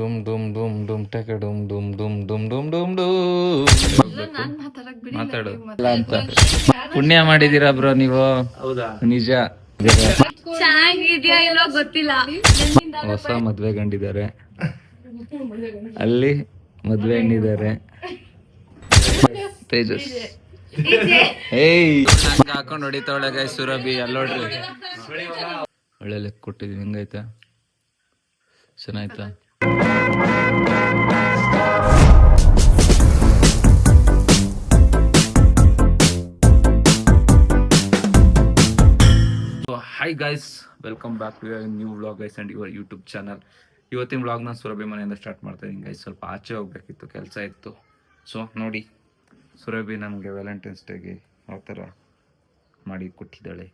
ಡುಮ್ ಡುಮ್ ಡುಮ್ ಡುಮ್ ಟಕ ಡುಮ್ ಡುಮ್ ಡುಮ್ ಡುಮ್ ಡುಮ್ ಡುಮ್ ಡುಮ್ ಮಾತಾಡು ಇಲ್ಲ ಅಂತ ಪುಣ್ಯ ಮಾಡಿದೀರಾ ಬ್ರೋ ನೀವು. ಹೌದಾ? ನಿಜ. ಚೆನ್ನಾಗಿದ್ಯಾ ಇಲ್ಲೋ ಗೊತ್ತಿಲ್ಲ. ಹೊಸ ಮದ್ವೆ ಗಂಡಿದ್ದಾರೆ, ಅಲ್ಲಿ ಮದ್ವೆ ಹೆಣ್ಣಿದ್ದಾರೆ. ತೇಜಸ್ ಏಯ್ ಹಾಕೊಂಡ್ ಹೊಡಿತಾವಳೆ ಗೈ ಸುರಭಿ ಅಲ್ಲೋಡ್ರಿ. ಒಳ್ಳೆ ಲೆಕ್ಕ ಕೊಟ್ಟಿದೀವಿ. ಹೆಂಗಾಯ್ತಾ? ಚೆನ್ನಾಯ್ತಾ? Hi guys, welcome back to your new vlog guys and your YouTube channel. ಇವತ್ತಿನ ವ್ಲಾಗ್ ನಾನು ಸುರಭಿ ಮನೆಯಿಂದ ಸ್ಟಾರ್ಟ್ ಮಾಡ್ತಾ ಇದ್ದೀನಿ ಗೈಸ್. ಸ್ವಲ್ಪ ಆಚೆ ಹೋಗ್ಬೇಕಿತ್ತು, ಕೆಲಸ ಇತ್ತು. ಸೊ ನೋಡಿ, ಸುರಭಿ ನನಗೆ ವ್ಯಾಲೆಂಟೈನ್ಸ್ ಡೇಗೆ ಆ ಥರ ಮಾಡಿ ಕೊಟ್ಟಿದ್ದಾಳೆ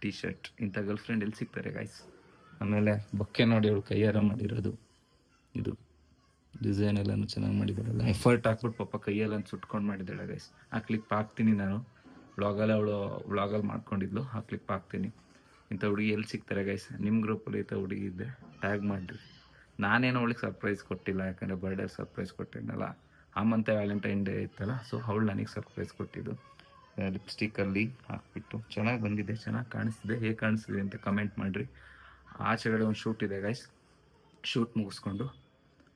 ಟೀ ಶರ್ಟ್. ಇಂಥ ಗರ್ಲ್ ಫ್ರೆಂಡ್ ಎಲ್ಲಿ ಸಿಗ್ತಾರೆ ಗೈಸ್. ಆಮೇಲೆ ಬೊಕ್ಕೆ ನೋಡಿ, ಅವಳು ಕೈಯಾರ ಮಾಡಿರೋದು. ಇದು ಡಿಸೈನ್ ಎಲ್ಲನೂ ಚೆನ್ನಾಗಿ ಮಾಡಿದ್ದಾಳಲ್ಲ, ಎಫರ್ಟ್ ಹಾಕ್ಬಿಟ್ಟು ಪಾಪ ಕೈಯೆಲ್ಲ ಸುಟ್ಕೊಂಡು ಮಾಡಿದ್ದಾಳೆ ಗೈಸ್. ಆ ಕ್ಲಿಪ್ ಹಾಕ್ತೀನಿ ನಾನು ವ್ಲಾಗಲ್ಲಿ, ಅವಳು ವ್ಲಾಗಲ್ಲಿ ಮಾಡ್ಕೊಂಡಿದ್ಲು. ಆ ಕ್ಲಿಪ್ ಹಾಕ್ತೀನಿ. ಇಂಥ ಹುಡುಗಿ ಎಲ್ಲಿ ಸಿಗ್ತಾರೆ ಗೈಸ್? ನಿಮ್ಮ ಗ್ರೂಪಲ್ಲಿ ಇಂಥ ಹುಡುಗಿ ಇದ್ದೆ ಟ್ಯಾಗ್ ಮಾಡಿರಿ. ನಾನೇನು ಅವಳಿಗೆ ಸರ್ಪ್ರೈಸ್ ಕೊಟ್ಟಿಲ್ಲ, ಯಾಕಂದರೆ ಬರ್ಡೇ ಸರ್ಪ್ರೈಸ್ ಕೊಟ್ಟಿದ್ನಲ್ಲ. ಆ ಮಂತೆ ವ್ಯಾಲೆಂಟೈನ್ ಡೇ ಇತ್ತಲ್ಲ, ಸೊ ಅವಳು ನನಗೆ ಸರ್ಪ್ರೈಸ್ ಕೊಟ್ಟಿದ್ದು. ಲಿಪ್ಸ್ಟಿಕ್ಕಲ್ಲಿ ಹಾಕ್ಬಿಟ್ಟು ಚೆನ್ನಾಗಿ ಬಂದಿದೆ, ಚೆನ್ನಾಗಿ ಕಾಣಿಸ್ತಿದೆ. ಹೇಗೆ ಕಾಣಿಸ್ತಿದೆ ಅಂತ ಕಮೆಂಟ್ ಮಾಡಿರಿ. ಆಚೆಗಡೆ ಒಂದು ಶೂಟ್ ಇದೆ ಗೈಸ್, ಶೂಟ್ ಮುಗಿಸ್ಕೊಂಡು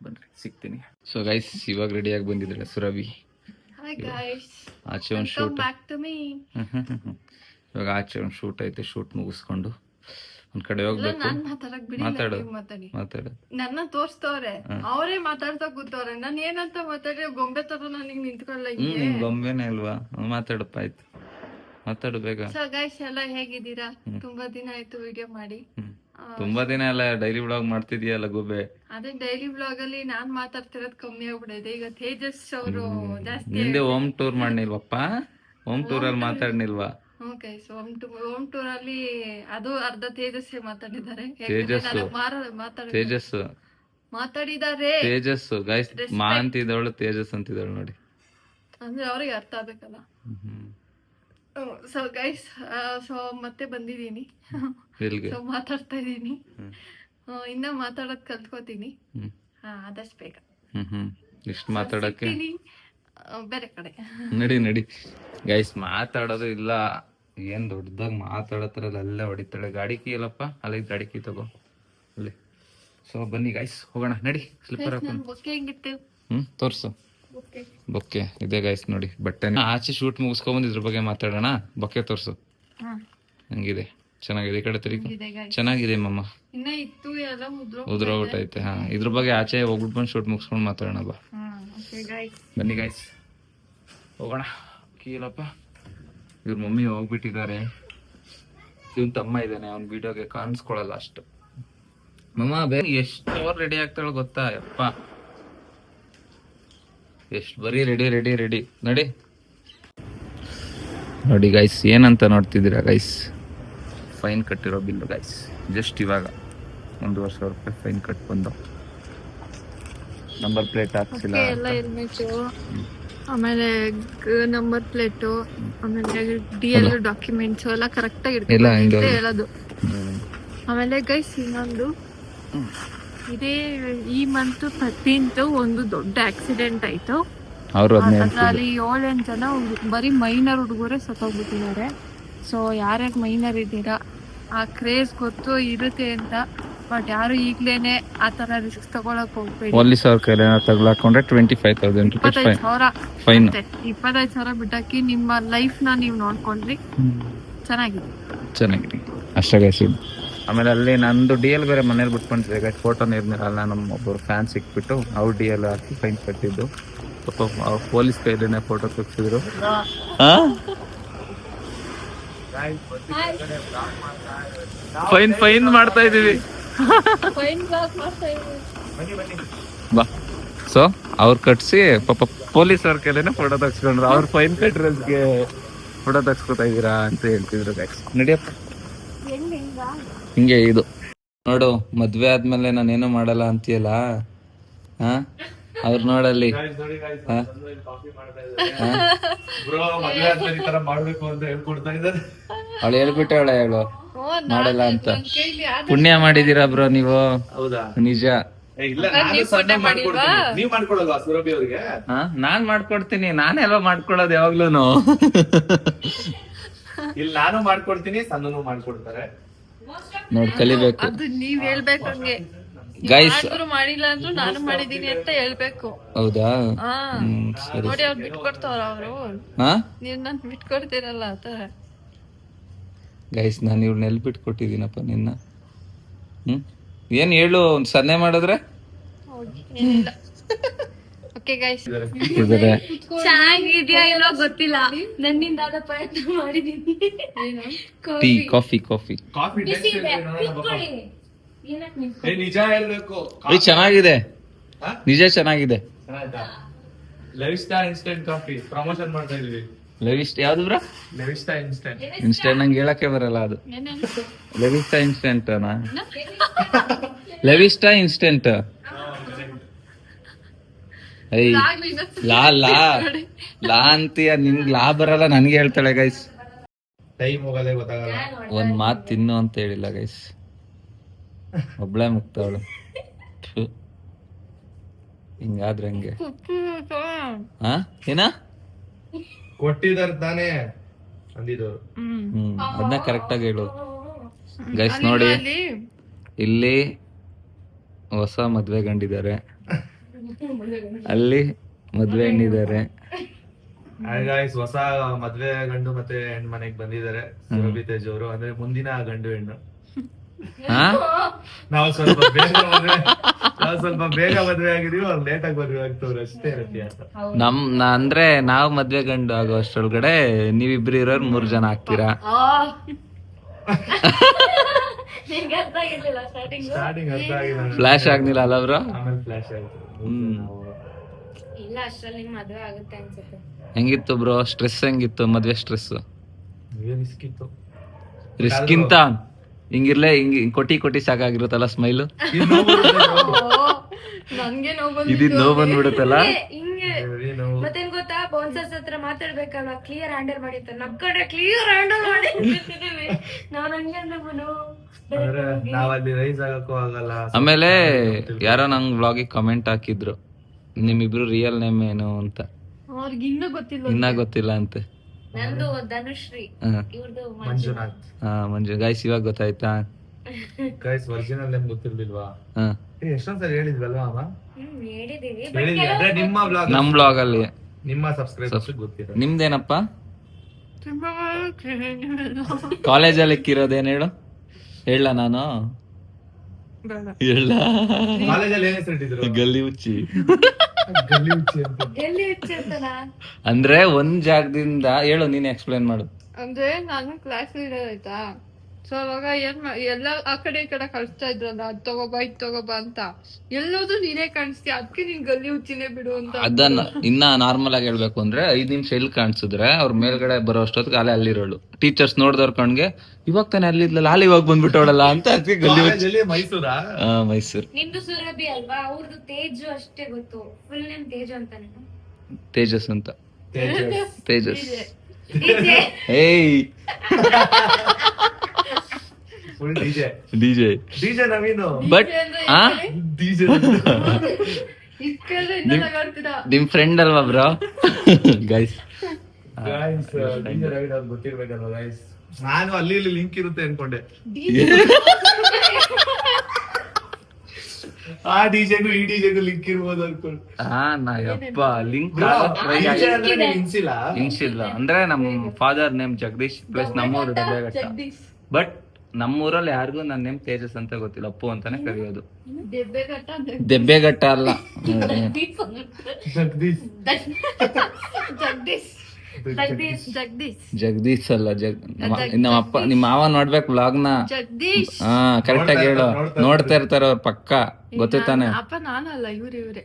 ಬನ್ನಿರಿ, ಸಿಗ್ತೀನಿ. ಸೊ ಗೈಸ್, ಇವಾಗ ರೆಡಿಯಾಗಿ ಬಂದಿದ್ದಾಳೆ ಸುರಭಿ. ಆಚೆ ಒಂದು ಶೂಟ್, ಇವಾಗ ಆಚೆ ಒಂದು ಶೂಟ್ ಐತೆ. ಶೂಟ್ ಮುಗಿಸ್ಕೊಂಡು ಒಂದ್ ಕಡೆ ಹೋಗ್ಬೇಕು. ಮಾತಾಡು ಮಾತಾಡು. ನನ್ನ ತೋರ್ಸ್ತವ್ರೆ, ಅವರೇ ಮಾತಾಡ್ತಾ ಕೂತವ್ರೆ. ನಾನು ಏನಂತ ಮಾತಾಡಿ ಗೊಂಬೆ ತರ ನನಗೆ ನಿಂತ್ಕೊಳ್ಳ. ಗೊಂಬೆನೇ ಅಲ್ವಾ? ಮಾತಾಡಪ್ಪ, ಆಯ್ತು ಮಾತಾಡು ಬೇಗ. ಸೊ ಗೈಸ್ ಎಲ್ಲ ಹೇಗಿದ್ದೀರಾ? ತುಂಬಾ ದಿನ ಆಯ್ತು ವಿಡಿಯೋ ಮಾಡಿ. ತುಂಬಾ ದಿನ ಎಲ್ಲ ಡೈಲಿ ವ್ಲಾಗ್ ಮಾಡ್ತಿದ್ಯಲ್ಲ ಗುಬ್ಬೆ. ಅದೇ ಡೈಲಿ ವ್ಲಾಗ್ ಅಲ್ಲಿ ನಾನ್ ಮಾತಾಡ್ತಿರೋದ್ ಕಮ್ಮಿ ಆಗ್ಬಿಟ್ಟಿದೆ. ಈಗ ತೇಜಸ್ ಅವರು ಜಾಸ್ತಿ. ಹಿಂದೆ ಹೋಮ್ ಟೂರ್ ಮಾಡ್ನಿಲ್ವಪ್ಪ? ಹೋಮ್ ಟೂರ್ ಅಲ್ಲಿ ಮಾತಾಡ್ನಿಲ್ವಾ? ಹೋಮ್ ಟೂರ್ ಅಲ್ಲಿ ಅದು ಅರ್ಧ ತೇಜಸ್ಸೇ ಮಾತಾಡಿದ್ದಾರೆ. ತೇಜಸ್ ಮಾತಾಡಿದ್ದಾರೆ. ತೇಜಸ್ ಗೈಸ್ ಮಾ ಅಂತಿದ್ದವಳು ತೇಜಸ್ ಅಂತಿದ್ದವಳು ನೋಡಿ. ಅಂದ್ರೆ ಅವ್ರಿಗೆ ಅರ್ಥ ಆಗ್ಬೇಕಲ್ಲ. ಸೊ ಗೈಸ್, ಸೊ ಮತ್ತೆ ಬಂದಿದ್ದೀನಿ. ಸೊ ಮಾತಾಡ್ತಾ ಇದ್ದೀನಿ. ಇನ್ನ ಮಾತಾಡೋದ್ ಕಲ್ತ್ಕೋತೀನಿ ಆದಷ್ಟು ಬೇಗ. ಇಷ್ಟು ಮಾತಾಡಕ್ಕೆ ಬೇರೆ ಕಡೆ ನಡಿ ನಡಿ ಗೈಸ್. ಮಾತಾಡೋದು ಇಲ್ಲ, ಏನ್ ದೊಡ್ಡದಾಗಿ ಮಾತಾಡತ್ರಲ್ಲ, ಅಲ್ಲೇ ಹೊಡಿತಾಳೆ. ಗಾಡಿ ಕೀ ಇಲ್ಲಪ್ಪ, ಅಲ್ಲಿ ಗಾಡಿ ಕೀ ತಗೋ ಅಲ್ಲಿ. ಸೊ ಬನ್ನಿ ಗೈಸ್, ಹೋಗೋಣ ನಡಿ. ಸ್ಲಿಪ್ಪರ್ ಹಾಕೊಂಡು ತೋರ್ಸು. ಬೊಕ್ಕೆ ಇದೆ ಗೈಸ್ ನೋಡಿ, ಬಟ್ಟೆ. ಆಚೆ ಶೂಟ್ ಮುಗಿಸ್ಕೊಂಡ್ ಇದ್ರ ಬಗ್ಗೆ ಮಾತಾಡೋಣ. ಬೊಕ್ಕೆ ತೋರ್ಸು, ಹಂಗಿದೆ, ಚೆನ್ನಾಗಿದೆ. ಈ ಕಡೆ ತಿರುಗಿ, ಚೆನ್ನಾಗಿದೆ ಮಮ್ಮ. ಉದ್ರೋಗ್ಬಿಟ್ಟೈತೆ. ಹಾ, ಇದ್ರ ಬಗ್ಗೆ ಆಚೆ ಹೋಗ್ಬಿಟ್ಟು ಬಂದು ಶೂಟ್ ಮುಗಿಸ್ಕೊಂಡು ಮಾತಾಡೋಣ ಬಾ. ಬನ್ನಿ ಗೈಸ್, ಹೋಗೋಣ. ಕೀಲಪ್ಪ, ಇವ್ರ ಮಮ್ಮಿ ಹೋಗ್ಬಿಟ್ಟಿದ್ದಾರೆ. ಇವನ್ ತಮ್ಮ ಇದ್ದಾನೆ, ಅವ್ನ ವಿಡಿಯೋಗೆ ಕಾಣಿಸ್ಕೊಳಲ್ಲ ಅಷ್ಟು. ಮಮ್ಮ ಬೇರೆ ಎಷ್ಟು ಅವರ್ ರೆಡಿ ಆಗ್ತಾಳೆ ಗೊತ್ತಾ? ಯಪ್ಪ, ಎಷ್ಟು ಬರೀ ರೆಡಿ ರೆಡಿ ರೆಡಿ. ನಡಿ ನೋಡಿ ಗೈಸ್, ಏನಂತ ನೋಡ್ತಿದ್ದೀರಾ ಗೈಸ್? ಫೈನ್ ಕಟ್ಟಿರೋ ಬಿಲ್ ಗೈಸ್. ಜಸ್ಟ್ ಇವಾಗ 1,000 ರೂಪಾಯಿ ಫೈನ್ ಕಟ್ ಬಂದು. ನಂಬರ್ ಪ್ಲೇಟ್ ಹಾಕ್ಸಿಲ್ಲ, ಆಮೇಲೆ ನಂಬರ್ ಪ್ಲೇಟು, ಆಮೇಲೆ DL ಡಾಕ್ಯುಮೆಂಟ್ಸ್ ಎಲ್ಲ ಕರೆಕ್ಟ್ ಆಗಿ ಹೇಳೋದು. ಆಮೇಲೆ ಗೈಸ್ ಇನ್ನೊಂದು, ಇದೇ ಈ ಮಂತ್ 13th ಒಂದು ದೊಡ್ಡ ಆಕ್ಸಿಡೆಂಟ್ ಆಯ್ತು. ಅದ್ರಲ್ಲಿ 7-8 ಜನ ಬರೀ ಮೈನರ್ ಹುಡುಗರೇ ಸತ್ತೋಗ್ಬಿಟ್ಟಿದ್ದಾರೆ. ಸೊ ಯಾರ್ಯಾರು ಮೈನರ್ ಇದ್ದೀರಾ, ಆ ಕ್ರೇಜ್ ಗೊತ್ತು ಇರುತ್ತೆ ಅಂತ, ಬಟ್ ಯಾರು ಈಗ್ಲೇನೆ ಆತರ ರಿಸ್ಕ್ ತಗೊಳಕ್ ಹೋಗ್ಬೇಡಿ. ಪೊಲೀಸ್ ಅವ್ರ ಕೈಲಿ ತಗೊಳಕೊಂಡ್ರೆ 25,000 ಫೈನ್. 25,000 ಬಿಟ್ಟಾಕಿ ನಿಮ್ಮ ಲೈಫ್ ನ ನೀವು ನೋಡ್ಕೊಂಡ್ರಿ ಚೆನ್ನಾಗಿದೆ ಅಷ್ಟೇ ಗೈಸ್. ಆಮೇಲೆ ಅಲ್ಲಿ ನಂದು DL ಬೇರೆ ಮನೇಲಿ ಬಿಟ್ಕೊಂಡಿದ್ದೆ ಗೈಸ್. ಫೋಟೋನ ಇರ್ನಿರಲ್ಲ, ನಮ್ಮ ಒಬ್ಬರು ಫ್ಯಾನ್ ಸಿಕ್ಬಿಟ್ಟು ಅವ್ರು DL ಹಾಕಿ ಫೈನ್ ಕಟ್ಟಿದ್ದು. ಸ್ವಲ್ಪ ಪೊಲೀಸ್ ಕೈಲೇನೆ ಫೋಟೋ ತೆಗ್ಸಿದ್ರು. ಫೈನ್ ಮಾಡ್ತಾ ಇದೀವಿ ಬಾ. ಸೊ ಅವ್ರು ಕಟ್ಸಿ ಪಾಪ ಪೊಲೀಸ್ ಅವ್ರ ಕೈಲೇನೆ ಫೋಟೋ ತೆಗ್ಸ್ಕೊಂಡ್ರು. ಅವ್ರು ಫೈನ್ ಕಟ್ಟಿರೋದಕ್ಕೆ ಫೋಟೋ ತೆಗ್ಸ್ಕೊತಾ ಇದೀರಾ ಅಂತ ಹೇಳ್ತಿದ್ರು ಗೈಸ್. ನಡಿಯಪ್ಪ, ಹಿಂಗೆ ಇದು ನೋಡು. ಮದ್ವೆ ಆದ್ಮೇಲೆ ನಾನೇನು ಮಾಡಲ್ಲ ಅಂತೀಯಲ್ಲ, ಅವ್ರು ನೋಡಲ್ಲಿ ಅವಳು ಹೇಳ್ಬಿಟ್ಟವಳ, ಹೇಳು ಮಾಡಲ್ಲ ಅಂತ. ಪುಣ್ಯ ಮಾಡಿದೀರಾ ಬ್ರೋ ನೀವು, ನಿಜ. ಇಲ್ಲ ನೀವ್ photo ಮಾಡಿಲ್ವಾ? ನೀವ್ ಮಾಡ್ಕೊಡಲ್ವಾ ಸುರಭಿ ಅವ್ರಿಗೆ? ನಾನ್ ಮಾಡ್ಕೊಡ್ತೀನಿ, ನಾನೆಲ್ಲ ಮಾಡ್ಕೊಡೋದು ಯಾವಾಗ್ಲೂನು. ಇಲ್ಲಿ ನಾನು ಮಾಡ್ಕೊಡ್ತೀನಿ, ಸಣ್ಣನು ಮಾಡ್ಕೊಡ್ತಾರೆ. ನೋಡಿ ಕಲಿಬೇಕು ಅದು ನೀವ್ ಹೇಳ್ಬೇಕು ಹಂಗೆ. ಗೈಸ್. ಮಾಡಿದ್ರು ಮಾಡಿಲ್ಲ ಅಂದ್ರು ನಾನು ಮಾಡಿದೀನಿ ಅಂತ ಹೇಳ್ಬೇಕು. ಹೌದಾ? ಹಾ ಸರಿ. ನೋಡಿ ಅವ್ರು ಬಿಟ್ಕೊಡ್ತಾವ್ರ ಅವ್ರು. ಹಾ ನೀವ್ ನನ್ ಬಿಟ್ಕೊಡ್ತೀರಲ್ಲ ಆತರ. ಗೈಸ್, ನಾನು ಇವ್ರನ್ನ ಎಲ್ಲಿ ಬಿಟ್ಕೊಟ್ಟಿದ್ದೀನಪ್ಪ ನಿನ್ನ? ಏನ್ ಹೇಳು, ಒಂದ್ ಸನ್ನೆ ಮಾಡಿದ್ರೆ ಓಕೆ ಗೈಸ್, ಇದಾರೆ. ಚೆನ್ನಾಗಿದ್ಯಾ ಇಲ್ವಾ ಗೊತ್ತಿಲ್ಲ, ನನ್ನಿಂದ ಆದ ಪ್ರಯತ್ನ ಮಾಡಿದೀನಿ. ಟೀ, ಕಾಫಿ ನಿಜ ಹೇಳ್ಬೇಕು, ಚೆನ್ನಾಗಿದೆ, ನಿಜ ಚೆನ್ನಾಗಿದೆ. Life star instant coffee promotion ಮಾಡ್ತಾ ಇದೀವಿ. ಲೆವಿಸ್ಟ್ ಯಾವ್ದು bro? Life star instant. Instant ನಂಗೆ ಹೇಳಕ್ಕೆ ಬರಲ್ಲ ಅದು. Levista instant Levista instant. ಐ ಲಾ ಲಾ ಲಾ ಅಂತೀಯ, ನಿನ್ಗೆ ಲಾ ಬರಲ್ಲ, ನನ್ಗೆ ಹೇಳ್ತಾಳೆ ಗೈಸ್. ಟೈಮ್ ಹೋಗೋದೇ ಗೊತ್ತಾಗಲ್ಲ. ಒಂದ್ ಮಾತ್ ತಿನ್ನು ಅಂತ ಹೇಳಿಲ್ಲ ಗೈಸ್, ಒಬ್ಳೆ ಮುಕ್ತವಳು. ಹಿಂಗಾದ್ರೆ ಹಂಗೆ. ಹಾ ಏನ ಕೊಟ್ಟಿದಾರ ತಾನೇ ಅಂದಿದ್ದು. ಅದನ್ನ ಕರೆಕ್ಟ್ ಆಗಿ ಹೇಳು ಗೈಸ್. ನೋಡಿ ಇಲ್ಲಿ ಹೊಸ ಮದ್ವೆ ಗಂಡಿದ್ದಾರೆ, ಅಲ್ಲಿ ಮದ್ವೆ ಹೆಣ್ಣಿದ್ದಾರೆ. ಗೈಸ್, ಹೊಸ ಮದ್ವೆ ಗಂಡು ಮತ್ತೆ ಹೆಣ್ಣು ಮನೆಗ್ ಬಂದಿದ್ದಾರೆ ಸುರಭಿ ತೇಜ್ ಅವರು. ಅಂದ್ರೆ ಮುಂದಿನ ಗಂಡು ಹೆಣ್ಣು. ನಾವು ಸ್ವಲ್ಪ ಬೇಗ ಮದ್ವೆ ಆಗಿದೀವಿ, ಅವ್ರು ಲೇಟ್ ಆಗಿ ಮದ್ವೆ ಆಗ್ತವ್ರು, ಅಷ್ಟೇ ವ್ಯತ್ಯಾಸ. ಅಂದ್ರೆ ನಾವ್ ಮದ್ವೆ ಗಂಡು ಆಗೋ ಅಷ್ಟ್ರೊಳಗಡೆ ನೀವಿಬ್ರು ಇರೋರು 3 ಜನ ಆಗ್ತೀರಾ. ಸ್ಟಾರ್ಟಿಂಗ್ ಅರ್ಥ ಆಗಿಲ್ಲ, ಫ್ಲಾಶ್ ಆಗ್ಲಿಲ್ಲ ಅಲ್ಲ ಬ್ರೋ? ಆಮೇಲೆ ಫ್ಲಾಶ್ ಆಯ್ತು. ಇಲ್ಲ ಅಷ್ಟ್ರಲ್ಲಿ ಮದ್ವೆ ಆಗುತ್ತೆ ಅನ್ಸುತ್ತೆ. ಹೆಂಗಿತ್ತು ಬ್ರೋ ಸ್ಟ್ರೆಸ್? ಹೆಂಗಿತ್ತು ಮದ್ವೆ ಸ್ಟ್ರೆಸ್? ರಿಸ್ಕ್ ಇತ್ತು. ರಿಸ್ಕ್ ಇಂತ ಹಿಂಗಿರ್ಲೆ, ಕೊಟ್ಟಿ ಸಾಕಾಗಿರುತ್ತಲ್ಲ ಸ್ಮೈಲು. ನನ್ಗೆ ನೋವು ಇದಿದ್ ನೋವು ಬಂದ್ಬಿಡುತ್ತಲ್ಲ. ಹಿಂಗೆ ಮತ್ತೇನ್ ಗೊತ್ತಾ, ಬೌನ್ಸರ್ಸ್ ಹತ್ರ ಮಾತಾಡ್ಬೇಕಲ್ವಾ, ಕ್ಲಿಯರ್ ಹ್ಯಾಂಡಲ್ ಮಾಡಿರ್ತಾರೆ. ನಮ್ ಕಡೆ ಕ್ಲಿಯರ್ ಹ್ಯಾಂಡಲ್ ಮಾಡಿ ನಾವ್ ಹಂಗೆ ಅಂದ್ರೆ ನಾವಲ್ಲಿ ರೈಸ್ ಆಗಕ್ಕೂ ಆಗಲ್ಲ. ಆಮೇಲೆ ಯಾರೋ ನಂಗ್ ವ್ಲಾಗಿಗೆ ಕಮೆಂಟ್ ಹಾಕಿದ್ರು, ನಿಮ್ಮಿಬ್ರು ರಿಯಲ್ ನೇಮ್ ಏನು ಅಂತ. ಅವ್ರಿಗೆ ಇನ್ನೂ ಗೊತ್ತಿಲ್ಲ. ಇನ್ನ ಗೊತ್ತಿಲ್ಲ ಅಂತೆ. ನಂದು ಧನುಶ್ರೀ, ಇವ್ರದ್ದು ಮಂಜುನಾಥ್. ಮಂಜು. ಗೈಸ್ ಇವಾಗ ಗೊತ್ತಾಯ್ತಾ? ಗೈಸ್ ಒರಿಜಿನಲ್ ನೇಮ್ ಗೊತ್ತಿರ್ಲಿಲ್ವಾ? ಎಷ್ಟೊಂದ್ ಸರಿ ಹೇಳಿದ್ವಲ್ವಾ ಅಮ್ಮ? ಹೇಳಿದೀವಿ. ಹೇಳಿದ್ವಿ, ಅಂದ್ರೆ ನಿಮ್ಮ ಬ್ಲಾಗ್, ನಮ್ ಬ್ಲಾಗ್ ಅಲ್ಲಿ ನಿಮ್ಮ ಸಬ್ಸ್ಕ್ರೈಬರ್ಸ್ ಗೊತ್ತಿರೋ. ನಿಮ್ದೇನಪ್ಪ ಕಾಲೇಜಲ್ಲಿ ಇಕ್ಕಿರೋದೇನ್ ಹೇಳು? ಹೇಳ ನಾನು ಹೇಳ. ಕಾಲೇಜಲ್ಲಿ ಏನ್ ಹೆಸರು ಇಟ್ಟಿದ್ರು? ಗಲ್ಲಿ ಹುಚ್ಚಿ. ಗಲ್ಲಿ ಹುಚ್ಚಿ ಅಂತ. ಎಲ್ಲಿ ಹೆಚ್ಚಿರ್ತನ ಅಂದ್ರೆ ಒಂದ್ ಜಾಗದಿಂದ ಹೇಳು, ನೀನ್ ಎಕ್ಸ್ಪ್ಲೈನ್ ಮಾಡು. ಅಂದ್ರೆ ನಾನು ಕ್ಲಾಸ್ ಲೀಡರ್ ಆಯ್ತಾ, ಸೊ ಅವಾಗ ಎಲ್ಲ ಆ ಕಡೆ ಈ ಕಡೆ ಕಳಿಸ್ತಾ ಇದ್ರಲ್ಲ, ಅದ್ ತಗೋಬಾ ಇದ್ ತಗೋಬಾ ಅಂತ. ಎಲ್ಲೋದು ನೀನೇ ಕಾಣಿಸ್ತೀಯ, ಅದಕ್ಕೆ ನೀನ್ ಗಲ್ಲಿ ಹುಚ್ಚಿನೇ ಬಿಡು ಅಂತ. ಅದನ್ನ ಇನ್ನ ನಾರ್ಮಲ್ ಆಗಿ ಹೇಳ್ಬೇಕು ಅಂದ್ರೆ 5 ನಿಮಿಷ ಎಲ್ಲಿ ಕಾಣಿಸಿದ್ರೆ ಅವ್ರ ಮೇಲ್ಗಡೆ ಬರೋ ಅಷ್ಟೊತ್ತಿಗೆ ಅಲ್ಲಿರೋಳು. ಟೀಚರ್ಸ್ ನೋಡಿದವ್ರ ಕಣ್ಗೆ ಇವಾಗ ತಾನೆ ಅಲ್ಲಿದ್ಲಲ್ಲ, ಅಲ್ಲಿ ಇವಾಗ ಬಂದ್ಬಿಟ್ಟವಳಲ್ಲ ಅಂತ, ಅದಕ್ಕೆ ಗಲ್ಲಿ ಹುಚ್ಚಿ. ಕಾಲೇಜಲ್ಲಿ ಮೈಸೂರಾ? ಮೈಸೂರು. ನಿಮ್ದು ಸುರಭಿ ಅಲ್ವಾ, ಅವ್ರದ್ದು ತೇಜು ಅಷ್ಟೇ ಗೊತ್ತು. ಫುಲ್ ನೇಮ್ ತೇಜು ಅಂತಾನೆ. ತೇಜಸ್ ಅಂತ. ತೇಜಸ್. DJ. ಏಯ್ full DJ. DJ DJ Naveen. But DJ ನಿಮ್ ಫ್ರೆಂಡ್ ಅಲ್ವಾ bro? Guys guys, DJ Naveen ಅವ್ರು ಗೊತ್ತಿರ್ಬೇಕಲ್ವಾ ಗೈಸ್? ನಾನು ಅಲ್ಲಿ ಇಲ್ಲಿ ಲಿಂಕ್ ಇರುತ್ತೆ ಅನ್ಕೊಂಡೆ. ಆ ಡಿಜೆಗೂ ಈ ಡಿಜೆಗೂ ಲಿಂಕ್ ಇರ್ಬೋದು ಅನ್ಕೊಂಡು. ಲಿಂಕ್ ಇನ್ಸಿಲ್ಲ. ಇನ್ಸಿಲ್ಲ ಅಂದ್ರೆ ನಮ್ ಫಾದರ್ ನೇಮ್ ಜಗದೀಶ್ ಪ್ಲಸ್ ನಮ್ಮೂರು ಡಬ್ಬೆಘಟ್ಟ. ಬಟ್ ನಮ್ಮೂರಲ್ಲಿ ಯಾರಿಗೂ ನನ್ನ ನೇಮ್ ತೇಜಸ್ ಅಂತ ಗೊತ್ತಿಲ್ಲ, ಅಪ್ಪು ಅಂತಾನೆ ಕರೆಯೋದು. ದೆಬ್ಬೆಘಟ್ಟ ಅಲ್ಲ, ಜಗದೀಶ್ ಅಲ್ಲ. ನಮ್ಮ ಅಪ್ಪ ನಿಮ್ಮ ಮಾವ ನೋಡ್ಬೇಕು ವ್ಲಾಗ್ ನ. ಕರೆಕ್ಟ್ ಆಗಿ ಹೇಳು, ನೋಡ್ತಾ ಇರ್ತಾರ ಅವ್ರ ಪಕ್ಕ, ಗೊತ್ತಾನೆ. ಅಪ್ಪ ನಾನಲ್ಲ, ಇವ್ರೆ.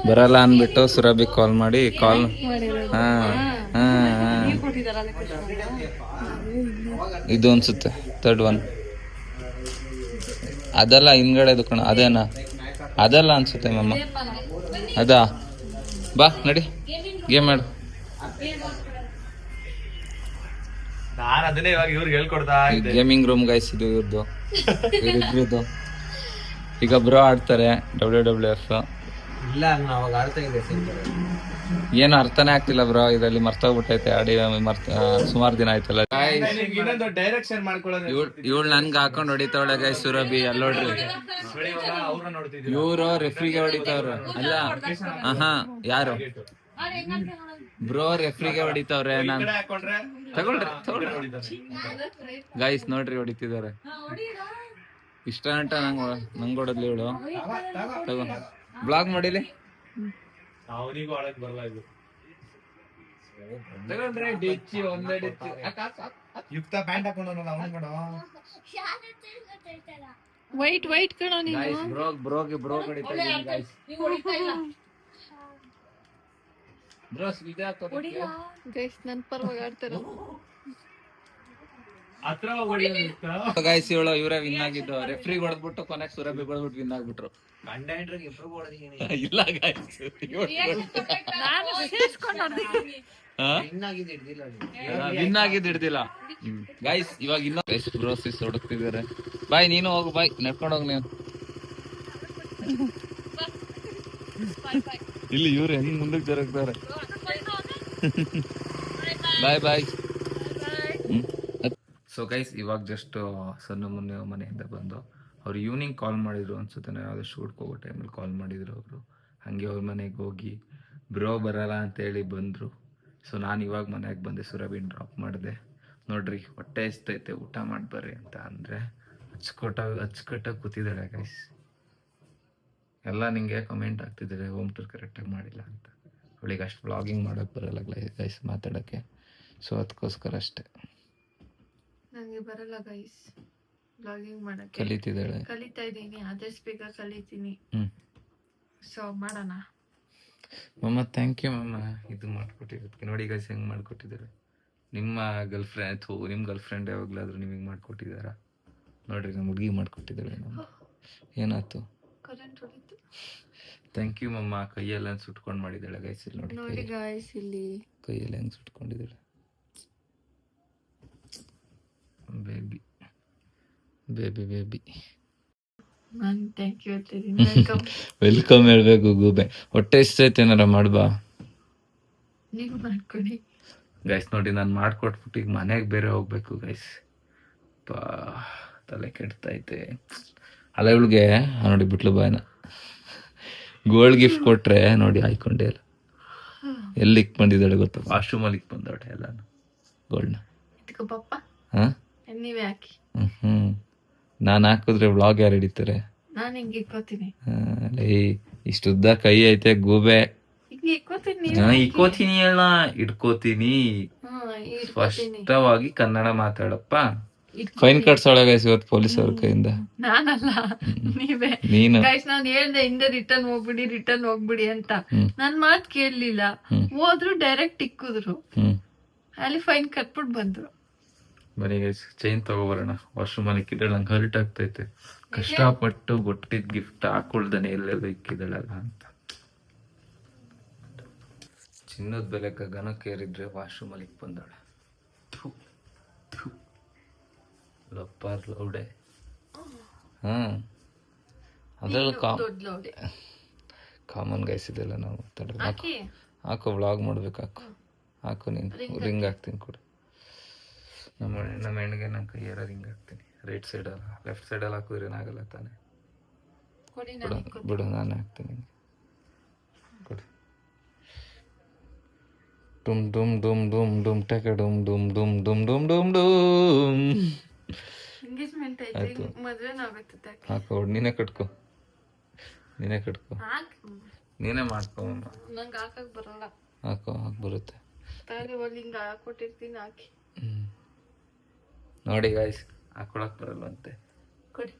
ಬರಲ್ಲ ಅನ್ಬಿಟ್ಟು ಸುರಭಿ ಕಾಲ್ ಮಾಡಿ ಇದು ಅನ್ಸುತ್ತೆ 3rd one. ಅದಲ್ಲ ಹಿಂದ್ಗಡೆದು ಕಣ, ಅದೇನಾ? ಅದಲ್ಲ ಅನ್ಸುತ್ತೆ ಮಮ್ಮ. ಅದಾ? ಬಾ ನಡಿ ಗೇಮ್ ಮಾಡು. ನಾನ್ ಅದನ್ನೇ ಇವಾಗ ಇವ್ರಿಗೆ ಹೇಳ್ಕೊಡ್ತಾ ಇದ್ದೆ. ಗೇಮಿಂಗ್ ರೂಮ್ ಗೈಸ್ ಇದು ಇವ್ರದ್ದು ಇವ್ರಿಬ್ರದ್ದು. ಈಗ ಬ್ರೋ ಆಡ್ತಾರೆ WWF. ಇಲ್ಲ ಅವಾಗ ಆಡ್ತಾ ಇದ್ದೆ ಏನು ಅರ್ಥನೇ ಆಗ್ತಿಲ್ಲ ಬ್ರೋ, ಇದರಲ್ಲಿ ಮರ್ತೋಗ್ಬಿಟ್ಟೈತೆ ಆಡಿ ಸುಮಾರು ದಿನ ಆಯ್ತಲ್ಲ. ಇನ್ನೊಂದು ಡೈರೆಕ್ಷನ್ ಮಾಡ್ಕೊಳ್ಳೋದು. ಇವಳು ನನ್ಗೆ ಹಾಕೊಂಡ್ ಹೊಡಿತಾವಳೆ ಗೈಸ್ ಸುರಭಿ. ಅಲ್ಲೋಡ್ರಿ ಅವ್ರನ್ನ ನೋಡ್ತಿದ್ವಿ. ಇವ್ರು ರೆಫ್ರಿಗೆ ಹೊಡಿತಾವ್ರೆ. ಅಲ್ಲ ಯಾರು ಬ್ರೋ ರೆಫ್ರಿಗೆ ಹೊಡಿತಾವ್ರೆ. ನಾನು ತಗೊಳ್ರಿ ಗೈಸ್ ನೋಡ್ರಿ ಹೊಡಿತಿದಾರೆ. ಇಷ್ಟ ಅಂತ ನಂಗೆ ಹೊಡದ್ಲಿ ಇವಳು. ತಗೋ ಬ್ಲಾಗ್ ಮಾಡಿಲಿ. ಅವನಿಗೂ ಆಡಕ್ ಬರಲ್ಲ ಇದು. ತಗೊಂಡ್ರೆ ಡಿಚ್ಚಿ ಒಂದೇ ಡಿಚ್ಚಿ ಯುಕ್ತ ಪ್ಯಾಂಟ್ ಹಾಕೊಂಡವನಲ್ಲ ಅವನ್ ಕಣ. ವೈಟ್ ಕಣೋ ನೀನು. ಗೈಸ್ ಬ್ರೋ ಹೊಡಿತಾ ಇದೀನಿ ಗೈಸ್. ಬ್ರೋ ಸ್ವಿದಾ ಗೈಸ್ ನನ್ ಪರವಾಗಿ ಆಡ್ತಾರ. ಹತ್ರ ಹೋಗಿ ಗೈಸ್ ಇವರೇ ವಿನ್ ಆಗಿದ್ದು. ರೆಫ್ರಿಗೆ ಹೊಡೆದ್ಬಿಟ್ಟು ಕೊನೆಗೆ ಸುರಭಿ ಹೊಡೆದ್ಬಿಟ್ಟು ವಿನ್ ಆಗ್ಬಿಟ್ರು. ಗಂಡ ಹೆಂಡ್ರಿಗೆ ಇಬ್ರು ಹೊಡೆದಿದ್ದೀನಿ. ಇಲ್ಲ ಗೈಸ್ ನಾನು ಸೇರ್ಸ್ಕೊಂಡ್ ಹೊಡ್ದಿದ್ದೀನಿ. ಇನ್ನಾಗಿದೆ ಹಿಡ್ದಿಲ್ಲ ನೀನು. ವಿನ್ ಆಗಿದ್ದು ಹಿಡ್ದಿಲ್ಲ ಗೈಸ್. ಇವಾಗ ಇನ್ನೂ ಗೈಸ್ ಬ್ರೋಸಿಸ್ ಹೊಡಕ್ತಿದ್ದಾರೆ. ಬಾಯ್ ನೀನು ಹೋಗು, ಬಾಯ್ ನಡ್ಕೊಂಡು ಹೋಗಿ ನೀನು. ಇಲ್ಲಿ ಇವ್ರು ಹೆಂಗ್ ಮುಂದಕ್ಕೆ ಜರಗ್ತಾರೆ. ಬಾಯ್. ಸೊ ಗೈಸ್ ಇವಾಗ ಜಸ್ಟ್ ಸಣ್ಣ ಮುನ್ನೆ ಮನೆಯಿಂದ ಬಂದು ಅವ್ರು ಈವ್ನಿಂಗ್ ಕಾಲ್ ಮಾಡಿದ್ರು ಅನ್ಸುತ್ತೆ. ಯಾವುದೋ ಶೂಟ್ಗೆ ಹೋಗೋ ಟೈಮಲ್ಲಿ ಕಾಲ್ ಮಾಡಿದ್ರು ಅವರು. ಹಾಗೆ ಅವ್ರ ಮನೆಗೆ ಹೋಗಿ ಬ್ರೋ ಬರಲ್ಲ ಅಂತೇಳಿ ಬಂದರು. ಸೊ ನಾನು ಇವಾಗ ಮನೆಗೆ ಬಂದೆ, ಸುರಭಿನ ಡ್ರಾಪ್ ಮಾಡಿದೆ. ನೋಡ್ರಿ ಹೊಟ್ಟೆ ಎಸ್ತೈತೆ, ಊಟ ಮಾಡಿ ಬರ್ರಿ ಅಂತ ಅಂದರೆ ಅಚ್ಚುಕಟ್ಟಾಗಿ ಕೂತಿದ್ದಾಳೆ ಗೈಸ್. ಎಲ್ಲ ನಿಂಗೆ ಕಮೆಂಟ್ ಆಗ್ತಿದ್ದಾರೆ ಹೋಮ್ ಟೂರ್ ಕರೆಕ್ಟಾಗಿ ಮಾಡಿಲ್ಲ ಅಂತ. ಅವಳಿಗೆ ಅಷ್ಟು ವ್ಲಾಗಿಂಗ್ ಮಾಡೋಕ್ಕೆ ಬರಲ್ಲ ಗೈಸ್, ಮಾತಾಡೋಕ್ಕೆ. ಸೊ ಅದಕ್ಕೋಸ್ಕರ ಅಷ್ಟೇ ನಂಗೆ ಬರಲ್ಲ ಗೈಸ್ ಬ್ಲಾಗಿಂಗ್ ಮಾಡಕ್ಕೆ. ಕಲಿತಿದ್ದಾಳೆ, ಕಲಿತಾ ಇದ್ದೀನಿ, ಆದಷ್ಟು ಬೇಗ ಕಲಿತೀನಿ. ಸೊ ಮಾಡೋಣ. ಮಮ್ಮ ಥ್ಯಾಂಕ್ ಯು ಮಮ್ಮ ಇದು ಮಾಡಿಕೊಟ್ಟಿರೋದಕ್ಕೆ. ನೋಡಿ ಗೈಸ್ ಹೆಂಗೆ ಮಾಡಿಕೊಟ್ಟಿದ್ದಾರೆ. ನಿಮ್ಮ ಗರ್ಲ್ ಫ್ರೆಂಡ್ ಯಾವಾಗಲಾದರೂ ನಿಮಗೆ ಮಾಡಿಕೊಟ್ಟಿದ್ದಾರಾ? ನೋಡ್ರಿ ನಮ್ಮ ಹುಡುಗಿ ಮಾಡಿಕೊಟ್ಟಿದ್ದಾಳೆ. ನಮ್ಮ ಏನಾಯ್ತು? ಕರೆಂಟ್ ಹೊಡಿತು. ಥ್ಯಾಂಕ್ ಯು ಮಮ್ಮ. ಕೈಯೆಲ್ಲ ಸುಟ್ಕೊಂಡು ಮಾಡಿದ್ದಾಳೆ ಗೈಸ್. ಇಲ್ಲಿ ನೋಡಿ ಗೈಸ್ ಇಲ್ಲಿ ಕೈಯಲ್ಲಿ ಹೆಂಗೆ ಸುಟ್ಕೊಂಡಿದ್ದಾಳೆ. ಬೇಬಿ ನಾನು ಥ್ಯಾಂಕ್ ಯು ಹೇಳ್ತಿದ್ದೀನಿ. ವೆಲ್ಕಮ್ ಹೇಳ್ಬೇಕು ಗೂಬೆ. ಹೊಟ್ಟೆ ಎಷ್ಟೈತೆ ಏನಾರ ಮಾಡ್ಬಾ. ನೀವು ಮಾಡ್ಕೊಡಿ ಗೈಸ್. ನೋಡಿ ನಾನು ಮಾಡ್ಕೊಟ್ಬಿಟ್ಟು ಈಗ ಮನೆಗೆ ಬೇರೆ ಹೋಗ್ಬೇಕು ಗೈಸ್. ತಲೆ ಕೆಡ್ತೈತೆ. ಅಲ್ಲ ಇವಳಿಗೆ ನೋಡಿ ಬಿಟ್ಲು ಬಾಯ್ನ. ಗೋಲ್ಡ್ ಗಿಫ್ಟ್ ಕೊಟ್ರೆ ನೋಡಿ ಆಯ್ಕೊಂಡೆ ಇಲ್ಲ. ಎಲ್ಲಿ ಇಕ್ ಬಂದಿದ್ದಾಳೆ ಗೊತ್ತಾ? ವಾಶ್ರೂಮಲ್ಲಿ ಇಕ್ ಬಂದವಳೆ ಎಲ್ಲಾನು ಗೋಲ್ಡ್ನ. ಪಪ್ಪ ಹಾಂ ನೀವೇ ಹಾಕಿ. ನಾನು ಹಾಕಿದ್ರೆ ವ್ಲಾಗ್ ಯಾರು ಹಿಡಿತಾರೆ? ನಾನು ಹಿಂಗೆ ಇಕ್ಕೋತೀನಿ. ಇಷ್ಟು ಉದ್ದ ಕೈ ಐತೆ ಗೂಬೆ. ಹಿಂಗೆ ಇಕ್ಕೋತೀನಿ. ಇಕ್ಕೋತೀನಿ ಅಲ್ಲ, ಇಟ್ಕೋತೀನಿ. ಸ್ಪಷ್ಟವಾಗಿ ಕನ್ನಡ ಮಾತಾಡಪ್ಪ. ಫೈನ್ ಕಟ್ಸೋಳಗ ಇವತ್ತು ಪೊಲೀಸ್ ಅವ್ರ ಕೈಯಿಂದ. ನಾನಲ್ಲ ನೀವೇ. ನೀನು ಗೈಸ್ ನಾನು ಹೇಳ್ದೆ ಹಿಂದೆ ರಿಟರ್ನ್ ಹೋಗ್ಬಿಡಿ ಅಂತ. ನನ್ ಮಾತ್ ಕೇಳಲಿಲ್ಲ. ಹೋದ್ರು ಡೈರೆಕ್ಟ್ ಇಕ್ಕಿದ್ರು. ಅಲ್ಲಿ ಫೈನ್ ಕಟ್ಬಿಟ್ಟು ಬಂದ್ರು. ಬನ್ನಿ ಗೈಸ್ ಚೈನ್ ತಗೋಬರೋಣ. ವಾಶ್ರೂಮಲ್ಲಿ ಇಕ್ಕಿದ್ದಾಳೆ, ನಂಗೆ ಹರ್ಟ್ ಆಗ್ತೈತೆ. ಕಷ್ಟಪಟ್ಟು ಕೊಟ್ಟಿದ್ ಗಿಫ್ಟ್ ಹಾಕೊಳ್ದಾನೆ ಎಲ್ಲೆಲ್ಲ ಇಕ್ಕಿದ್ದಾಳಲ್ಲ ಅಂತ. ಚಿನ್ನದ ಬೆಲೆ ಗಗನಕ್ಕೇರಿದ್ರೆ ವಾಶ್ರೂಮಲ್ಲಿ ಇಕ್ ಬಂದಾಳೆ. ಲಪ್ಪರ್ ಲೌಡೆ. ಅದ್ರಲ್ಲಿ ಕಾಮನ್ ಗೈಸ್ ಇದೆಲ್ಲ ನಾವು ಮಾತಾಡೋದು. ಹಾಕೋ ವ್ಲಾಗ್ ಮಾಡ್ಬೇಕು. ಹಾಕು ನೀನು ರಿಂಗ್ ಹಾಕ್ತೀನಿ ಕೊಡು. ನಮ್ಮ ಹೆಣ್ಣಿಗೆ ನನ್ನ ಕೈಯಾರ ರಿಂಗ್ ಹಾಕ್ತೀನಿ. ರೈಟ್ ಸೈಡಲ್ಲ ಲೆಫ್ಟ್ ಸೈಡಲ್ಲಿ ಹಾಕಿದ್ರೆ ಏನಾಗಲ್ಲ ತಾನೆ. ಬಿಡು ನಾನು ಹಾಕ್ತೀನಿ. ಕೊಡು. ಡುಮ್ ಡುಮ್ ಡುಮ್ ಡುಮ್ ಡುಮ್ ಟಕ ಡುಮ್ ಡುಮ್ ಡುಮ್ ಡುಮ್ ಡುಮ್ ಡುಮ್ ಡುಮ್. ಆಯ್ತು ಹಾಕೋ. ನೀನೇ ಕಟ್ಕೋ. ನೀನೇ ಮಾಡ್ಕೊ. ನಂಗೆ ಹಾಕಕ್ ಬರಲ್ಲ. ಹಾಕೋ ಬರುತ್ತೆ. ಹಿಂಗ ಹಾಕೊಟ್ಟಿರ್ತೀನಿ ಹಾಕಿ. ನೋಡಿ ಗಾಯ್ಸ್ ಹಾಕೊಳಕ್ ಬರಲ್ವಂತೆ. ಕೊಡಿ.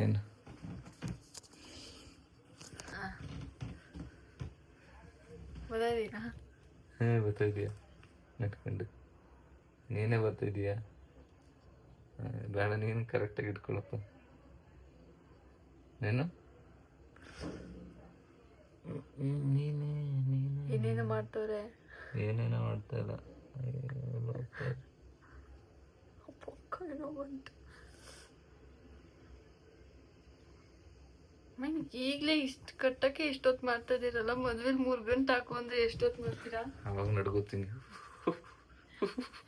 ಏನು ಬರ್ತಾಯಿದೀಯಾ ನಟ್ಕೊಂಡು? ನೀನೇ ಬರ್ತಾಯಿದೀಯಾ? ಬೇಡ ನೀನು ಕರೆಕ್ಟಾಗಿ ಇಟ್ಕೊಳಪ್ಪ. ನೀನು ಏನೇನು ಮಾಡ್ತವ್ರೆ? ಏನೇನೋ ಮಾಡ್ತಾ ಇಲ್ಲ. ಕೈ ನೋವು ಬಂತು. ಈಗ್ಲೇ ಇಷ್ಟ ಕಟ್ಟಕ್ಕೆ ಎಷ್ಟೊತ್ತು ಮಾಡ್ತಾ ಇದೀರಲ್ಲ, ಮದ್ವೆ 3 ಗಂಟೆ ಹಾಕು ಅಂದ್ರೆ ಎಷ್ಟೊತ್ತು ಮಾಡ್ತೀರಾ? ಅವಾಗ ನಡ್ಕೋತೀನಿ,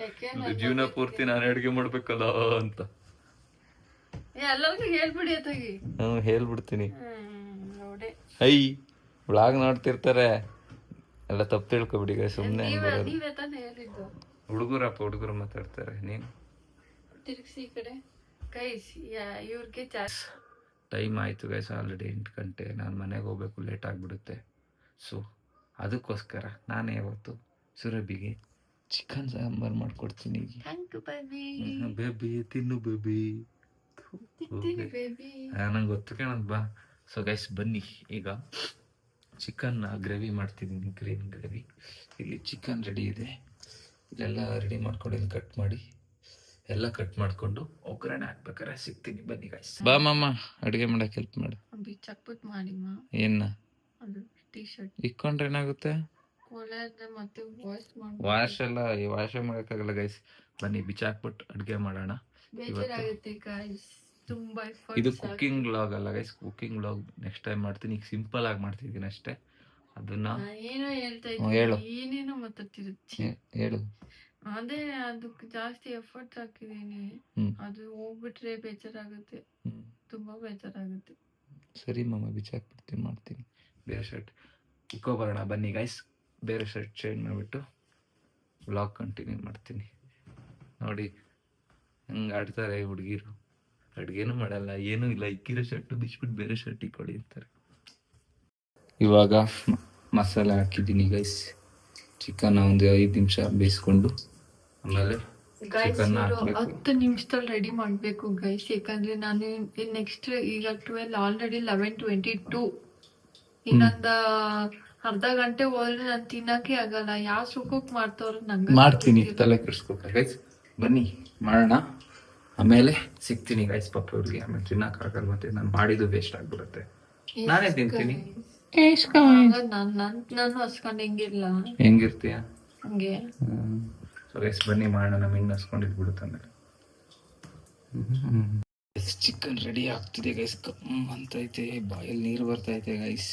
ಯಾಕೆ ಜೀವನ ಪೂರ್ತಿ ನಾನು ಅಡುಗೆ ಮಾಡ್ಬೇಕಲ್ಲ ಅಂತ. ಎಲ್ಲರಿಗೂ ಹೇಳ್ಬಿಡಿ ಅತ್ತಾಗಿ. ಹೇಳ್ಬಿಡ್ತೀನಿ. ನೋಡೆ ಐ ವ್ಲಾಗ್ ನೋಡ್ತಿರ್ತಾರೆ ಎಲ್ಲ ತಪ್ಪು ತಿಳ್ಕೊಬಿಡಿ ಸುಮ್ಮನೆ. ನೀವೇ ತಾನೇ ಹೇಳಿದ್ದು. ಹುಡುಗರು ಮಾತಾಡ್ತಾರೆ, ನೀನು ತಿರ್ಗಿಸಿ ಈ ಕಡೆ. ಗೈಸ್ ಇವ್ರಿಗೆ ಟೈಮ್ ಆಯಿತು ಗೈಸ್, ಆಲ್ರೆಡಿ 8 ಗಂಟೆ. ನಾನು ಮನೆಗೆ ಹೋಗ್ಬೇಕು, ಲೇಟ್ ಆಗಿಬಿಡುತ್ತೆ. ಸೊ ಅದಕ್ಕೋಸ್ಕರ ನಾನೇ ಇವತ್ತು ಸುರಭಿಗೆ ಚಿಕನ್ ಸಾಂಬಾರು ಮಾಡ್ಕೊಡ್ತೀನಿ. ಬೇಬಿ ತಿನ್ನು ಬೇಬಿ. ನಂಗೆ ಗೊತ್ತು ಕೇಳೋದು ಬಾ. ಸೊ ಗೈಸ್ ಬನ್ನಿ, ಈಗ ಚಿಕನ್ ಗ್ರೇವಿ ಮಾಡ್ತಿದ್ದೀನಿ, ಗ್ರೀನ್ ಗ್ರೇವಿ. ಇಲ್ಲಿ ಚಿಕನ್ ರೆಡಿ ಇದೆ, ಇಲ್ಲೆಲ್ಲ ರೆಡಿ ಮಾಡ್ಕೊಂಡಿದ್ದು ಕಟ್ ಮಾಡಿ ಎಲ್ಲ ಕಟ್ ಮಾಡ್ಕೊಂಡು ಒಗ್ಗರಣೆ ಹಾಕ್ಬೇಕಾರೆ ಸಿಗ್ತೀನಿ. ಬನ್ನಿ ಗೈಸ್. ಬಾ ಮಾಮ, ಅಡುಗೆ ಮಾಡಕ್ಕೆ ಹೆಲ್ಪ್ ಮಾಡು. ಚಕ್ಪುಟ್ ಮಾಡಿ ಏನ ಅದು ಟೀ ಶರ್ಟ್ ಇಕ್ಕೊಂಡ್ರೆ ಏನಾಗುತ್ತೆ? ಮತ್ತೆ ವಾಶ್ ಎಲ್ಲ ವಾಶ್ ಮಾಡೋಕ್ಕಾಗಲ್ಲ ಗೈಸ್. ಬನ್ನಿ ಬಿಚ್ಚಾಕ್ಬಿಟ್ಟು ಅಡುಗೆ ಮಾಡೋಣ. ಬೇಜಾರಾಗುತ್ತೆ ಗೈಸ್, ತುಂಬಾ ಇದು ಕುಕ್ಕಿಂಗ್ ವ್ಲಾಗ್ ಅಲ್ಲ guys, cooking vlog next time ಮಾಡ್ತೀನಿ. ಈಗ ಸಿಂಪಲ್ ಆಗಿ ಮಾಡ್ತಿದ್ದೀನಿ ಅಷ್ಟೇ. ಅದನ್ನ ಏನೋ ಹೇಳ್ತಾ ಹೇಳು. ಏನೇನೋ ಮಾತಾಡ್ತಿರುತ್ತೆ. ಹೇಳು. ಅದೇ ಅದಕ್ಕೆ ಜಾಸ್ತಿ ಎಫರ್ಟ್ ಹಾಕಿದೀನಿ, ಅದು ಹೋಗ್ಬಿಟ್ರೆ ಬೇಜಾರಾಗುತ್ತೆ, ತುಂಬಾ ಬೇಜಾರಾಗುತ್ತೆ. ಸರಿ ಮಾಮ, ಬಿಚ್ಚಾಕ್ಬಿಡ್ತೀನಿ, ಮಾಡ್ತೀನಿ. ಬೇರೆ ಶರ್ಟ್ ಇಕ್ಕೊಬರೋಣ ಬನ್ನಿ ಗೈಸ್. ಬೇರೆ ಶರ್ಟ್ ಚೇಂಜ್ ಮಾಡಿಬಿಟ್ಟು ವ್ಲಾಗ್ ಕಂಟಿನ್ಯೂ ಮಾಡ್ತೀನಿ. ನೋಡಿ ಹಂಗೆ ಆಡ್ತಾರೆ ಹುಡುಗಿರು, ಅಡುಗೆನೂ ಮಾಡಲ್ಲ, ಏನೂ ಇಲ್ಲ, ಇಕ್ಕಿರೋ ಶರ್ಟು ಬಿಚ್ಬಿಟ್ಟು ಬೇರೆ ಶರ್ಟ್ ಇಕ್ಕೊಳ್ಳಿ ಅಂತಾರೆ. ಇವಾಗ ಮಸಾಲೆ ಹಾಕಿದ್ದೀನಿ ಗೈಸ್. ಚಿಕನ್ ಒಂದು 5 ನಿಮಿಷ ಬೇಯಿಸ್ಕೊಂಡು ಆಮೇಲೆ ಚಿಕನ್ 10 ನಿಮಿಷದಲ್ಲಿ ರೆಡಿ ಮಾಡ್ಬೇಕು ಗೈಸ್, ಯಾಕಂದ್ರೆ ನಾನು ನೆಕ್ಸ್ಟ್ ಈಗ 12 ಆಲ್ರೆಡಿ 11:22, ಇನ್ನೊಂದ ಅರ್ಧ ಗಂಟೆ ಹೋದ್ರೆ ನಾನು ತಿನ್ನಕ್ಕೆ ಆಗಲ್ಲ. ಯಾವ ಸುಖಕ್ಕೆ ಮಾಡ್ತಾವ್ರ ನಂಗೆ ಮಾಡ್ತೀನಿ, ತಲೆ ಕೆಡಿಸ್ಕೊಬೇಡ ಗೈಸ್. ಬನ್ನಿ ಮಾಡೋಣ, ಆಮೇಲೆ ಸಿಗ್ತೀನಿ ಗೈಸ್. ಪಪ್ಪ ಅವ್ರಿಗೆ ಆಮೇಲೆ ತಿನ್ನಕ್ಕಾಗಲ್ಲ, ಮತ್ತೆ ನಾನು ಮಾಡಿದ್ದು ವೇಸ್ಟ್ ಆಗ್ಬಿಡುತ್ತೆ. ನಾನೇ ತಿಂತೀನಿ. ನಾನು ಹಸ್ಕೊಂಡು ಹೆಂಗಿರ್ತೀಯ ಹಂಗೆ. ಸೊ ಗೈಸ್ ಬನ್ನಿ ಮಾಡೋಣ, ನಮ್ಮ ಹಿಂಗೆ ಹಸ್ಕೊಂಡಿದ್ ಬಿಡುತ್ತೆ ಆಮೇಲೆ. ಚಿಕನ್ ರೆಡಿ ಆಗ್ತಿದೆ ಗೈಸ್, ಅಂತೈತೆ, ಬಾಯಲ್ಲಿ ನೀರು ಬರ್ತೈತೆ ಗೈಸ್.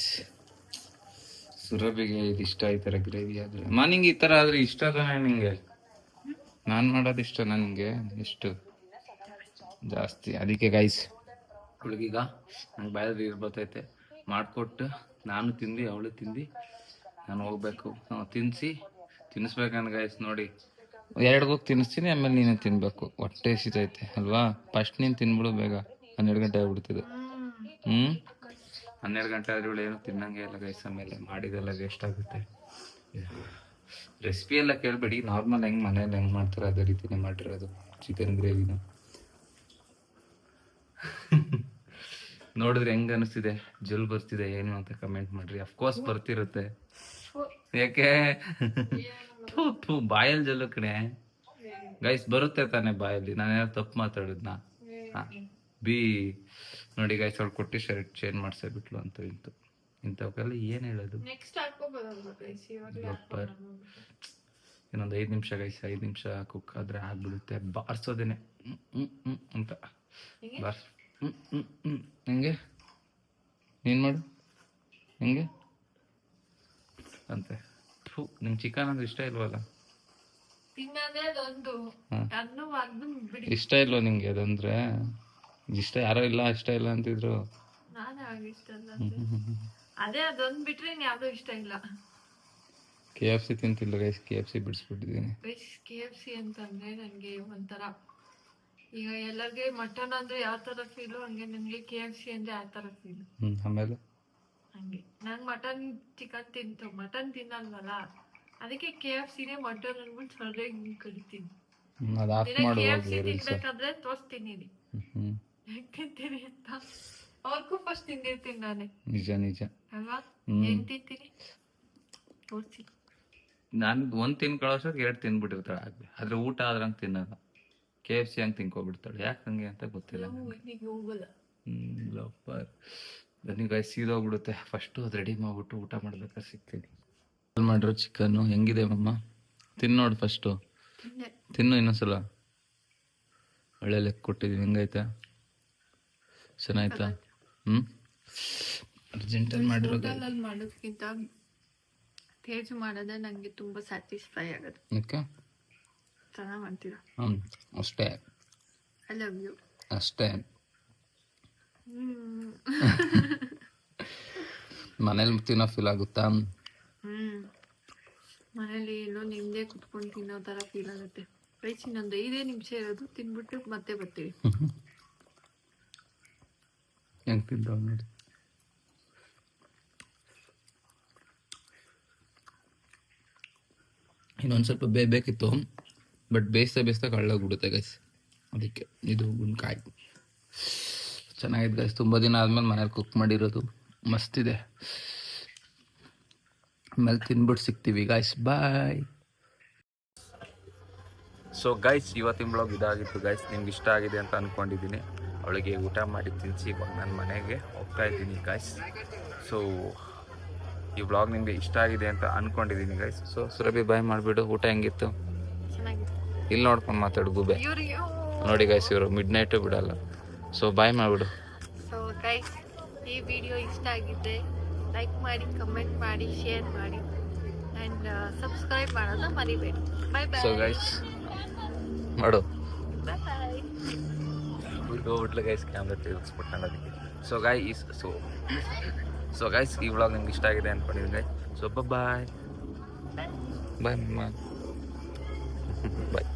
ಸುರಭಿಗೆ ಇದು ಇಷ್ಟ ಆಯ್ತಾರೆ ಗ್ರೇವಿ ಆದ್ರೆ. ನಿಂಗೆ ಈ ತರ ಆದ್ರೆ ಇಷ್ಟ ತಾನೆ ನಿಂಗೆ? ನಾನು ಮಾಡೋದು ಇಷ್ಟ ನನಗೆ ಎಷ್ಟು ಜಾಸ್ತಿ, ಅದಕ್ಕೆ ಗೈಸ್ ಹುಡುಗೀಗ ನಂಗೆ ಬಾಯಲ್ಲಿ ನೀರು ಬರ್ತೈತೆ. ಮಾಡಿಕೊಟ್ಟು ನಾನು ತಿಂದು ಅವಳು ತಿಂದು ನಾನು ಹೋಗ್ಬೇಕು. ತಿನ್ನಿಸ್ಬೇಕಂದ್ರೆ ಗೈಸ್ ನೋಡಿ, 2 ಹೋಗಿ ತಿನ್ನಿಸ್ತೀನಿ, ಆಮೇಲೆ ನೀನು ತಿನ್ಬೇಕು. ಹೊಟ್ಟೆ ಹಸಿತೈತೆ ಅಲ್ವಾ? ಫಸ್ಟ್ ನೀನು ತಿನ್ಬಿಡು ಬೇಗ, 12 ಗಂಟೆ ಆಗ್ಬಿಡ್ತಿದೆ. 12 ಗಂಟೆ ಆದ್ರೆ ಇವಳು ಏನು ತಿನ್ನಂಗೆ ಇಲ್ಲ ಗೈಸ್. ಆಮೇಲೆ ಮಾಡಿದೆಲ್ಲ ವೇಸ್ಟ್ ಆಗುತ್ತೆ. ರೆಸಿಪಿ ಎಲ್ಲ ಕೇಳಬೇಡಿ, ನಾರ್ಮಲ್ ಹೆಂಗೆ ಮನೇಲಿ ಹೆಂಗೆ ಮಾಡ್ತಾರೆ ಅದೇ ರೀತಿನೇ ಮಾಡಿರೋದು ಚಿಕನ್ ಗ್ರೇವಿನ. ನೋಡಿದ್ರೆ ಹೆಂಗ ಅನಿಸ್ತಿದೆ, ಜಲ್ ಬರ್ತಿದೆ ಏನು ಅಂತ ಕಮೆಂಟ್ ಮಾಡ್ರಿ. ಅಫ್ಕೋರ್ಸ್ ಬರ್ತಿರುತ್ತೆ, ಯಾಕೆ ಬಾಯಲ್ಲಿ ಜಲ್ಲು ಕಣೆ ಗೈಸ್, ಬರುತ್ತೆ ತಾನೆ ಬಾಯಲ್ಲಿ. ನಾನೇನೋ ತಪ್ಪು ಮಾತಾಡಿದ್ನ? ಬಿ ನೋಡಿ ಗೈಸ್, ಅವ್ಳು ಕೊಟ್ಟು ಶರ್ಟ್ ಚೇಂಜ್ ಮಾಡ್ಸೇಬಿಟ್ಲು ಅಂತ ಇಂಥವಕ್ಕೆಲ್ಲ ಏನು ಹೇಳೋದು? ಇನ್ನೊಂದು 5 ನಿಮಿಷ ಗೈಸ್, 5 ನಿಮಿಷ ಕುಕ್ ಆದ್ರೆ ಆಗ್ಬಿಡುತ್ತೆ. ಬಾರ್ಸೋದೇನೆ ಅಂತ ಬಾರ್ಸ್. ಹೆಂಗೆ ನೀನು ಮಾಡು ಹೆಂಗೆ ಅಂತೆ. ನಿಂಗೆ ಚಿಕನ್ ಅಂದ್ರೆ ಇಷ್ಟ ಇಲ್ವಲ್ಲ? ಇಷ್ಟ ಇಲ್ವ ನಿಂಗೆ ಅದಂದ್ರೆ? ಇಷ್ಟ ಯಾರೋ ಇಲ್ಲ, ಇಷ್ಟ ಇಲ್ಲ ಅಂತಿದ್ರು. ಅದೇ ಅದೊಂದ್ ಬಿಟ್ರೆ ಯಾವ್ದು ಇಷ್ಟ ಇಲ್ಲ. KFC ತಿಂತಿಲ್ಲ ಗೈಸ್, KFC ಬಿಡಿಸ್ಬಿಟ್ಟಿದ್ದೀನಿ. KFC ಅಂತಂದ್ರೆ ನನ್ಗೆ ಒಂಥರ, ಈಗ ಎಲ್ಲರಿಗೆ ಮಟನ್ ಅಂದ್ರೆ ಯಾವ ತರ ಫೀಲು, ಹಂಗೆ ನನ್ಗೆ KFC ಅಂದ್ರೆ ಆ ತರ ಫೀಲು. ಆಮೇಲೆ ಹಂಗೆ ನಂಗೆ ಮಟನ್ ತಿನ್ನಲ್ವಲ್ಲ, ಅದಕ್ಕೆ KFCನೇ ಮಟನ್ ಅಂದ್ಬಿಟ್ಟು ಸರಿಯಾಗಿ ಕಡಿತೀನಿ. KFC ತಿನ್ಬೇಕಾದ್ರೆ ತೋರಿಸ್ತೀನಿ ಹೆಂಗ್ ತಿಂತೀನಿ ಅಂತ. ಅವ್ರಿಗೂ ಫಸ್ಟ್ ತಿಂದಿರ್ತೀನಿ ನಾನೇ. ನಿಜ ಅಲ್ವಾ? ಹೆಂಗ್ ತಿಂತೀನಿ ತೋರಿಸಿ. ನಾನು 1 ತಿನ್ಕೊಳ್ಳೋಷ್ಟೊತ್ತಿಗೆ 2 ತಿನ್ಬಿಟ್ಟಿರ್ತಾಳೆ ಆಗ್ಲಿ. ಆದ್ರೆ ಊಟ ಆದ್ರಂಗೆ ತಿನ್ನಲ್ಲ. KFC ಹಂಗೆ ತಿನ್ಕೊಬಿಡ್ತಾಳೆ, ಯಾಕೆ ಹಂಗೆ ಅಂತ ಗೊತ್ತಿಲ್ಲ. ಬನ್ನಿ ಗೈಸ್, ಸೀದೋಗ್ಬಿಡುತ್ತೆ. ಫಸ್ಟು ಅದು ರೆಡಿ ಮಾಡ್ಬಿಟ್ಟು ಊಟ ಮಾಡ್ಬೇಕಾದ್ರೆ ಸಿಗ್ತೀನಿ. ಮಾಡಿರೋ ಚಿಕನ್ನು ಹೆಂಗಿದೆ ಮಮ್ಮ? ತಿನ್ನೋಡು ಫಸ್ಟು, ತಿನ್ನು ಇನ್ನೊಂದ್ಸಲ. ಒಳ್ಳೆ ಲೆಕ್ಕ ಕೊಟ್ಟಿದ್ದೀನಿ. ಹೆಂಗೈತೆ? ಚೆನ್ನಾಯ್ತಾ? ಹ್ಞೂ ಅರ್ಜೆಂಟಲ್ಲಿ ಮಾಡಿರೋದು. ಅಲ್ಲಿ ಮಾಡೋದಕ್ಕಿಂತ ತೇಜ್ ಮಾಡೋದೇ ನನಗೆ ತುಂಬ ಸ್ಯಾಟಿಸ್ಫೈ ಆಗೋದು. ಓಕೆ, ಚೆನ್ನಾಗಿ ಮಾಡ್ತೀರಾ. ಅಷ್ಟೇ ಐ ಲವ್ ಯು. ಅಷ್ಟೇ. ಮನೇಲಿ ತಿನ್ನೋ ಫೀಲ್ ಆಗುತ್ತಾ? ಮನೇಲಿ ಎಲ್ಲೋ ನಿಮ್ದೇ ಕುತ್ಕೊಂಡು ತಿನ್ನೋ ಥರ ಫೀಲ್ ಆಗುತ್ತೆ. ರೈಸ್ ಇನ್ನೊಂದು 5 ನಿಮಿಷ ಇರೋದು, ತಿನ್ಬಿಟ್ಟು ಮತ್ತೆ ಬರ್ತೀವಿ. ಹೆಂಗೆ ತಿಂತಾವ್ ನೋಡಿ. ಇನ್ನೊಂದು ಸ್ವಲ್ಪ ಬೇಯಬೇಕಿತ್ತು, ಬಟ್ ಬೇಯಿಸ್ತಾ ಕಳ್ಳಾಗ್ಬಿಡುತ್ತೆ ಗೈಸ್. ಅದಕ್ಕೆ ಇದು ಗುಣ್ಕಾಯಿ ಚೆನ್ನಾಗಿದೆ ಗೈಸ್. ತುಂಬ ದಿನ ಆದ್ಮೇಲೆ ಮನೇಲಿ ಕುಕ್ ಮಾಡಿರೋದು ಮಸ್ತಿದೆ. ಆಮೇಲೆ ತಿನ್ಬಿಟ್ಟು ಸಿಗ್ತೀವಿ ಗೈಸ್, ಬಾಯ್. ಸೊ ಗೈಸ್, ಇವತ್ತಿನ ಬ್ಲಾಗ್ ಇದಾಗಿತ್ತು ಗೈಸ್. ನಿಮ್ಗೆ ಇಷ್ಟ ಆಗಿದೆ ಅಂತ ಅಂದ್ಕೊಂಡಿದ್ದೀನಿ. ಅವಳಿಗೆ ಊಟ ಮಾಡಿ ತಿನ್ನಿಸಿ ಇವಾಗ ನಾನು ಮನೆಗೆ ಹೋಗ್ತಾ ಇದ್ದೀನಿ ಗೈಸ್. ಸೊ ಈ ಬ್ಲಾಗ್ ನಿಮಗೆ ಇಷ್ಟ ಆಗಿದೆ ಅಂತ ಅಂದ್ಕೊಂಡಿದ್ದೀನಿ ಗೈಸ್. ಸೊ ಸುರಭಿ ಬಾಯ್ ಮಾಡಿಬಿಡು. ಊಟ ಹೆಂಗಿತ್ತು? ಚೆನ್ನಾಗಿತ್ತು. ಇಲ್ಲಿ ನೋಡ್ಕೊಂಡು ಮಾತಾಡು ಗುಬೆ. ನೋಡಿ ಗೈಸ್, ಇವರು ಮಿಡ್ ನೈಟು ಬಿಡಲ್ಲ. ಸೊ ಬಾಯ್ ಮಾಡಿಬಿಡು. ಸೊ ಗೈಸ್, ಈ ವಿಡಿಯೋ ಇಷ್ಟ ಆಗಿದ್ದರೆ ಲೈಕ್ ಮಾಡಿ, ಕಮೆಂಟ್ ಮಾಡಿ, ಶೇರ್ ಮಾಡಿ ಆ್ಯಂಡ್ ಸಬ್ಸ್ಕ್ರೈಬ್ ಮಾಡೋದು ಮರಿಬೇಡಿ. ಬಾಯ್ ಬಾಯ್. ಸೊ ಗೈಸ್ ಮಾಡು. ಬಾಯ್ ಬಾಯ್. ಹೋಗ್ಬಿಟ್ಲೆ ಗೈಸ್, ಕ್ಯಾಮ್ರಾ ತಿರುಗಿಸ್ಬಿಟ್ಟು ಅದಕ್ಕೆ. ಸೊ ಗೈಸ್ ಈ ವ್ಲಾಗ್ ನಿಮ್ಗೆ ಇಷ್ಟ ಆಗಿದೆ ಅಂದ್ಕೊಂಡಿದ್ದೀನಿ ಗೈಸ್. ಸೊ ಬಾಯ್ ಬಾಯ್ ಬಾಯ್.